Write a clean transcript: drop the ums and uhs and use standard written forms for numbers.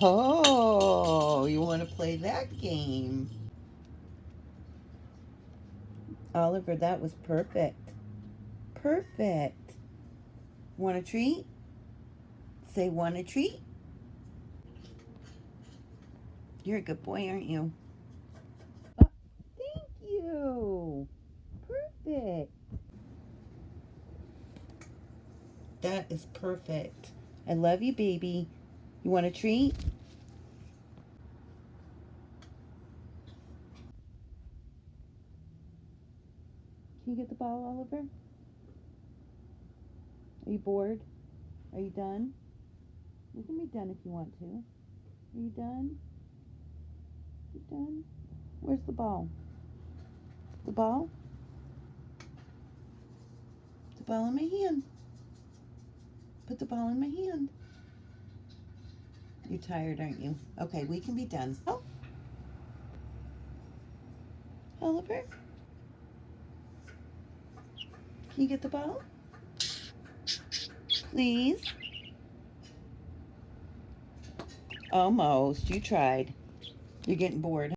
Oh, you want to play that game? Oliver, that was perfect. Perfect. Want a treat? Say, want a treat? You're a good boy, aren't you? Oh, thank you. Perfect. That is perfect. I love you, baby. You want a treat? Can you get the ball, Oliver? Are you bored? Are you done? You can be done if you want to. Are you done? You done? Where's the ball? The ball? The ball in my hand. Put the ball in my hand. You're tired, aren't you? Okay, we can be done. Oh, Oliver, can you get the ball? Please? Almost. You tried. You're getting bored, huh?